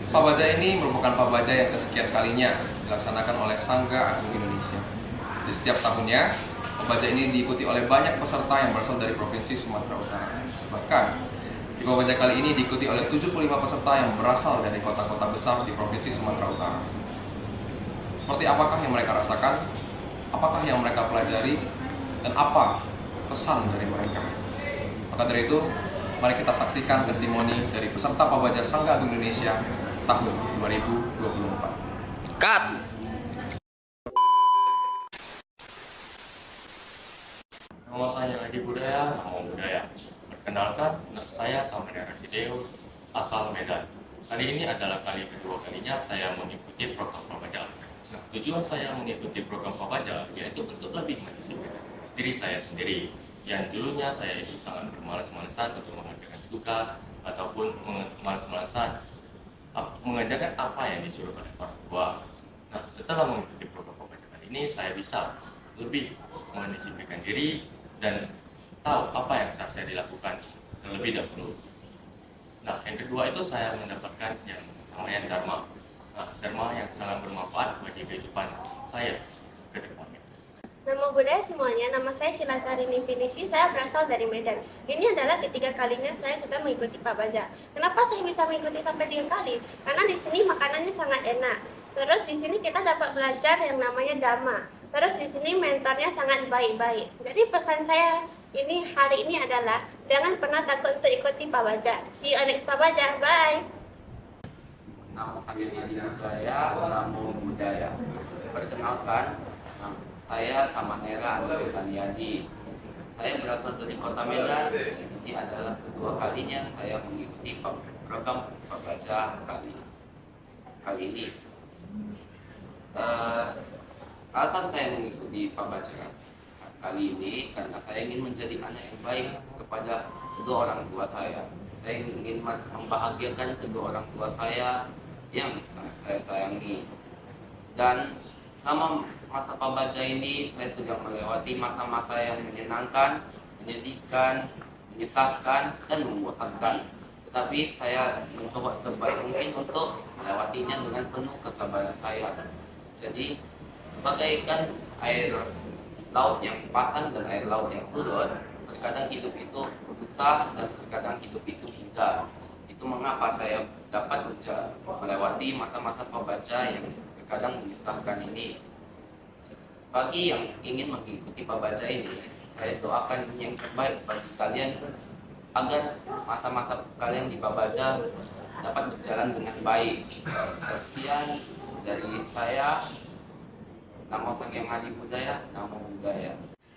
Pabaja ini merupakan pabaja yang kesekian kalinya dilaksanakan oleh Sangga Agung Indonesia. Di setiap tahunnya, pabaja ini diikuti oleh banyak peserta yang berasal dari Provinsi Sumatera Utara. Bahkan, di pabaja kali ini diikuti oleh 75 peserta yang berasal dari kota-kota besar di Provinsi Sumatera Utara. Seperti apakah yang mereka rasakan? Apakah yang mereka pelajari? Dan apa pesan dari mereka? Maka dari itu, mari kita saksikan testimoni dari peserta pabaja Sangga Agung Indonesia tahun 2024. Cut. Nama saya Adi Budaya, nama budaya. Perkenalkan, saya Samadera Hideo, asal Medan. Kali ini adalah kali kedua kalinya saya mengikuti program Pabaja. Nah, tujuan saya mengikuti program Pabaja yaitu untuk lebih mendisiplinkan diri saya sendiri. Yang dulunya saya itu sangat bermalas-malasan untuk mengerjakan tugas ataupun malas-malasan mengerjakan apa yang disuruh oleh orang tua. Nah, setelah mengikuti program Pabaja kali ini, saya bisa lebih mendisiplinkan diri dan tahu apa yang saya dilakukan terlebih dahulu. Nah, yang kedua itu saya mendapatkan yang namanya Dharma. Nah, Dharma yang sangat bermanfaat bagi kehidupan saya ke depannya. Nama budaya semuanya, nama saya Silasari Nifinisi, saya berasal dari Medan. Ini adalah ketiga kalinya saya sudah mengikuti Pabaja. Kenapa saya bisa mengikuti sampai 3 kali? Karena di sini makanannya sangat enak. Terus di sini kita dapat belajar yang namanya Dharma. Terus di sini mentornya sangat baik-baik. Jadi pesan saya hari ini adalah jangan pernah takut untuk ikuti Pabaja. See you on next Pabaja. Bye. Nama saya Adi Budaya, Namo Budaya. Perkenalkan, saya Samadera Andri Taniadi. Saya berasal dari kota Medan. Ini adalah kedua kalinya saya mengikuti program Pabaja kali ini. Alasan saya mengikuti Pabaja kali ini karena saya ingin menjadi anak yang baik kepada kedua orang tua saya. Saya ingin membahagiakan kedua orang tua saya yang sangat saya sayangi. Dan selama masa Pabaja ini saya sudah melewati masa-masa yang menyenangkan, menyedihkan, menyesatkan, dan membosankan. Tetapi saya mencoba sebaik mungkin untuk melewatinya dengan penuh kesabaran saya. Jadi bagaikan air laut yang pasang dan air laut yang surut, terkadang hidup itu susah dan terkadang hidup itu mudah. Itu mengapa saya dapat melewati masa-masa Pabaja yang terkadang menyusahkan ini. Bagi yang ingin mengikuti Pabaja ini, saya doakan yang terbaik bagi kalian agar masa-masa kalian di Pabaja dapat berjalan dengan baik. Sekian dari saya. Nama saya Adi Budaya, nama budaya.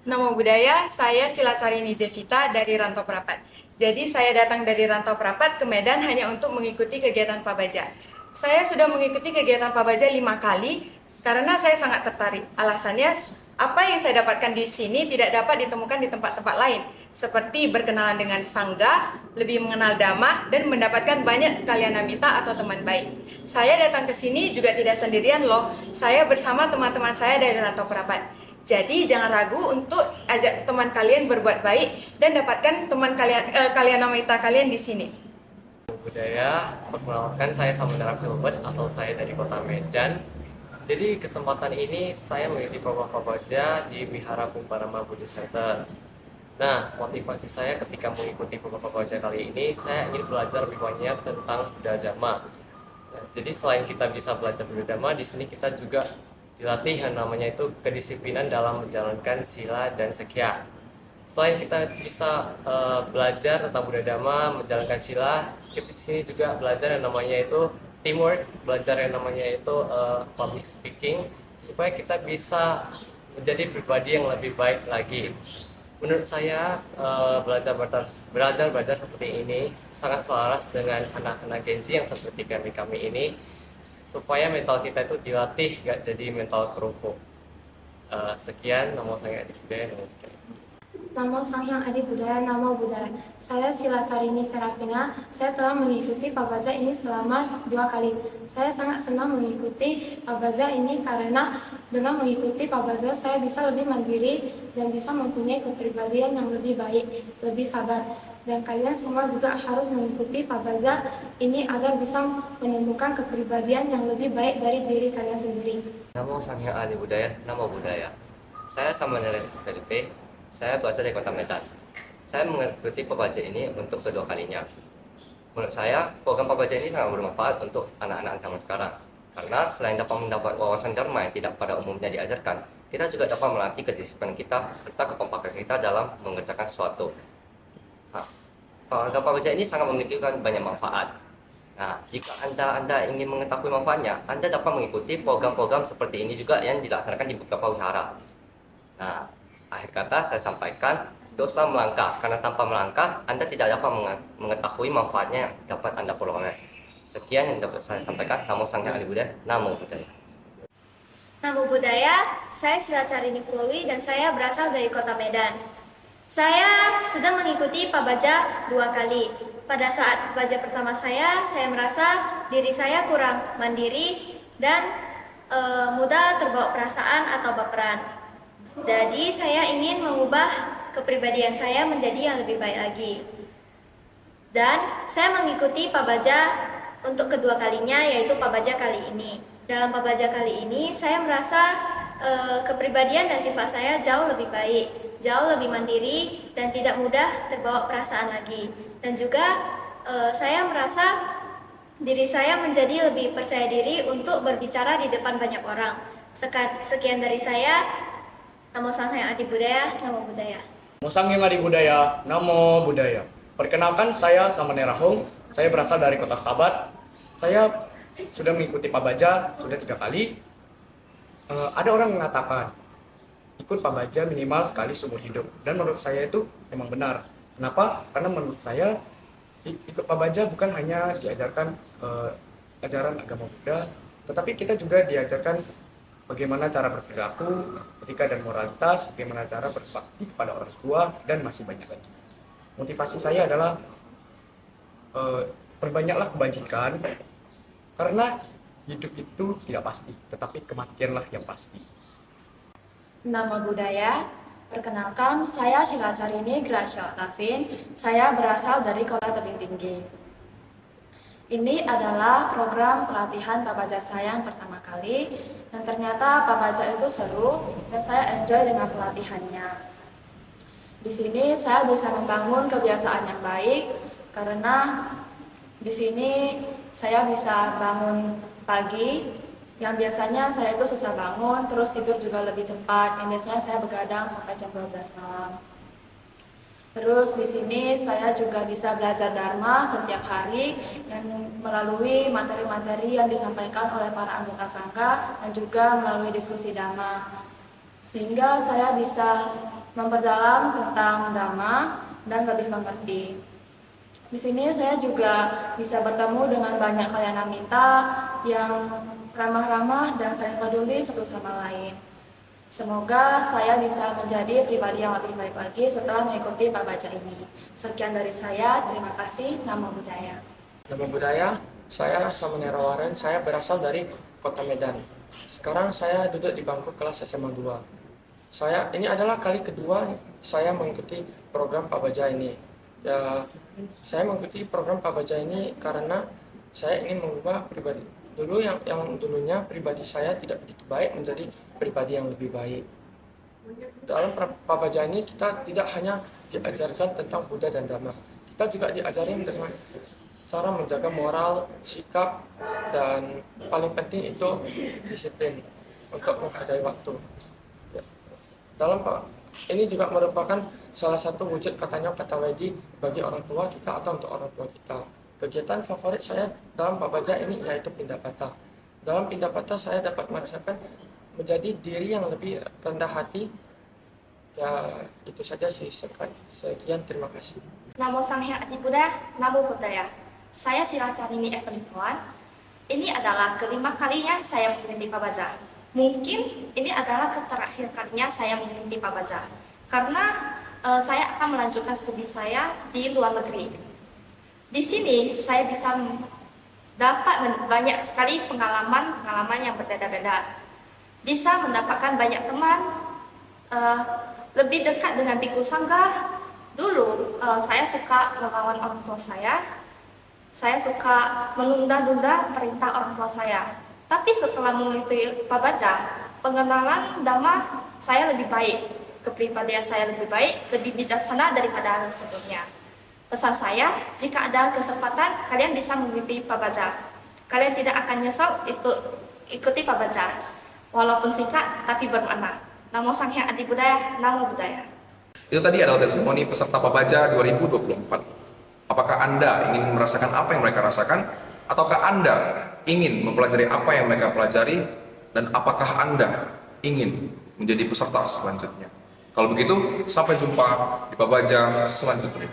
Nama budaya, saya Silacarini Jevita dari Rantau Prapat. Jadi saya datang dari Rantau Prapat ke Medan hanya untuk mengikuti kegiatan Pabaja. Saya sudah mengikuti kegiatan Pabaja 5 kali karena saya sangat tertarik. Alasannya, apa yang saya dapatkan di sini tidak dapat ditemukan di tempat-tempat lain. Seperti berkenalan dengan Sangga, lebih mengenal Dhamma, dan mendapatkan banyak kalyanamita atau teman baik. Saya datang ke sini juga tidak sendirian loh. Saya bersama teman-teman saya dari Rantau Prapat. Jadi jangan ragu untuk ajak teman kalian berbuat baik dan dapatkan teman kalyanamita kalian di sini. Budaya, perkenalkan saya Samadera Filbert, asal saya dari kota Medan. Jadi kesempatan ini saya mengikuti program Pabaja di Wihara Kumparama Buddhist Center. Nah, motivasi saya ketika mengikuti program Pabaja kali ini, saya ingin belajar lebih banyak tentang Buddha Dhamma. Nah, jadi selain kita bisa belajar Buddha Dhamma, di sini kita juga dilatih yang namanya itu kedisiplinan dalam menjalankan sila dan sekya. Selain kita bisa belajar tentang Buddha Dhamma, menjalankan sila, kita di sini juga belajar yang namanya itu teamwork, belajar yang namanya itu public speaking, supaya kita bisa menjadi pribadi yang lebih baik lagi. Menurut saya belajar seperti ini sangat selaras dengan anak-anak Genji yang seperti kami ini, supaya mental kita itu dilatih, gak jadi mental kerupuk. Sekian, nama saya Adi Budaya. Namo Sang Hyang Adi Budaya, Namo Buddhaya. Saya Silacarini Serafina. Saya telah mengikuti Pabaja ini selama 2 kali. Saya sangat senang mengikuti Pabaja ini karena dengan mengikuti Pabaja saya bisa lebih mandiri dan bisa mempunyai kepribadian yang lebih baik, lebih sabar. Dan kalian semua juga harus mengikuti Pabaja ini agar bisa menemukan kepribadian yang lebih baik dari diri kalian sendiri. Namo Sang Hyang Adi Budaya, Namo Buddhaya. Saya Samanera Felipe. Saya berasal dari Kota Medan. Saya mengikuti Pabaja ini untuk kedua kalinya. Menurut saya, program Pabaja ini sangat bermanfaat untuk anak-anak zaman sekarang. Karena selain dapat mendapat wawasan dharma yang tidak pada umumnya diajarkan, kita juga dapat melatih kedisiplinan kita serta kekompakan kita dalam mengerjakan sesuatu. Nah, program Pabaja ini sangat memiliki banyak manfaat. Nah, jika Anda ingin mengetahui manfaatnya, Anda dapat mengikuti program-program seperti ini juga yang dilaksanakan di beberapa wihara. Nah, akhir kata saya sampaikan, teruslah melangkah, karena tanpa melangkah, Anda tidak dapat mengetahui manfaatnya yang dapat Anda peroleh. Sekian yang dapat saya sampaikan. Namo Sang Hyang Adi Budaya, Namo Buddhaya. Namo Buddhaya, saya Silacarini Chloe dan saya berasal dari Kota Medan. Saya sudah mengikuti Pabaja 2 kali. Pada saat Pabaja pertama saya merasa diri saya kurang mandiri dan mudah terbawa perasaan atau baperan. Jadi saya ingin mengubah kepribadian saya menjadi yang lebih baik lagi. Dan saya mengikuti Pabaja untuk kedua kalinya, yaitu Pabaja kali ini. Dalam Pabaja kali ini saya merasa kepribadian dan sifat saya jauh lebih baik, jauh lebih mandiri dan tidak mudah terbawa perasaan lagi. Dan juga saya merasa diri saya menjadi lebih percaya diri untuk berbicara di depan banyak orang. Sekian dari saya. Namo Sang Hyang Adi Budaya, Namo Buddhaya. Namo Sang Hyang Adi Budaya, Namo Buddhaya. Perkenalkan, saya Samanera Hong. Saya berasal dari Kota Stabat. Saya sudah mengikuti Pabaja sudah 3 kali. Ada orang mengatakan ikut Pabaja minimal sekali seumur hidup, dan menurut saya itu memang benar. Kenapa? Karena menurut saya ikut Pabaja bukan hanya diajarkan ajaran agama Buddha, tetapi kita juga diajarkan bagaimana cara berperilaku, etika dan moralitas, bagaimana cara berbakti kepada orang tua, dan masih banyak lagi. Motivasi saya adalah perbanyaklah kebajikan, karena hidup itu tidak pasti, tetapi kematianlah yang pasti. Nama budaya, perkenalkan saya Silacarini Gracia Oktavin, saya berasal dari Kota Tebing Tinggi. Ini adalah program pelatihan Pabaja saya yang pertama kali, dan ternyata Pabaja itu seru dan saya enjoy dengan pelatihannya. Di sini saya bisa membangun kebiasaan yang baik karena di sini saya bisa bangun pagi, yang biasanya saya itu susah bangun, terus tidur juga lebih cepat, yang biasanya saya begadang sampai jam 12 malam. Terus di sini saya juga bisa belajar Dharma setiap hari yang melalui materi-materi yang disampaikan oleh para anggota Sangha dan juga melalui diskusi Dhamma. Sehingga saya bisa memperdalam tentang Dhamma dan lebih mengerti. Di sini saya juga bisa bertemu dengan banyak kalanamita yang ramah-ramah dan saling peduli satu sama lain. Semoga saya bisa menjadi pribadi yang lebih baik lagi setelah mengikuti Pabaja ini. Sekian dari saya, terima kasih. Namo Buddhaya. Namo Buddhaya, saya Samanera Waren, saya berasal dari Kota Medan. Sekarang saya duduk di bangku kelas SMA 2. Ini adalah kali kedua saya mengikuti program Pabaja ini. Ya, saya mengikuti program Pabaja ini karena saya ingin mengubah pribadi. Yang dulunya pribadi saya tidak begitu baik menjadi pribadi yang lebih baik. Dalam Pabaja ini kita tidak hanya diajarkan tentang Buddha dan Dhamma, kita juga diajarin dengan cara menjaga moral, sikap, dan paling penting itu disiplin untuk menghargai waktu. Ini juga merupakan salah satu wujud katanya kata wedi bagi orang tua kita atau untuk orang tua kita. Kegiatan favorit saya dalam Pabaja ini yaitu Pindapata. Dalam Pindapata saya dapat merasakan menjadi diri yang lebih rendah hati. Ya, itu saja sih. Sekian, terima kasih. Namo Sang Hyang Adi Budaya, Namo Buddhaya. Saya Silacarini Evelyn Puan. Ini adalah kelima kalinya saya mengikuti Pabaja. Mungkin ini adalah terakhir kalinya saya mengikuti Pabaja. Karena saya akan melanjutkan studi saya di luar negeri. Di sini saya bisa dapat banyak sekali pengalaman yang berbeda-beda. Bisa mendapatkan banyak teman, lebih dekat dengan biku sangga. Dulu saya suka melawan orang tua saya suka menunda-nunda perintah orang tua saya. Tapi setelah mengikuti Pak Baja, pengenalan Dhamma saya lebih baik, kepribadian saya lebih baik, lebih bijaksana daripada yang sebelumnya. Pesan saya, jika ada kesempatan, kalian bisa mengikuti Pak Baja. Kalian tidak akan nyesal ikuti Pak Baja. Walaupun singkat, tapi bermakna. Namo Sang Hyang Adi Budaya, Namo Buddhaya. Itu tadi adalah testimoni peserta Pabaja 2024. Apakah Anda ingin merasakan apa yang mereka rasakan? Ataukah Anda ingin mempelajari apa yang mereka pelajari? Dan apakah Anda ingin menjadi peserta selanjutnya? Kalau begitu, sampai jumpa di Pabaja selanjutnya.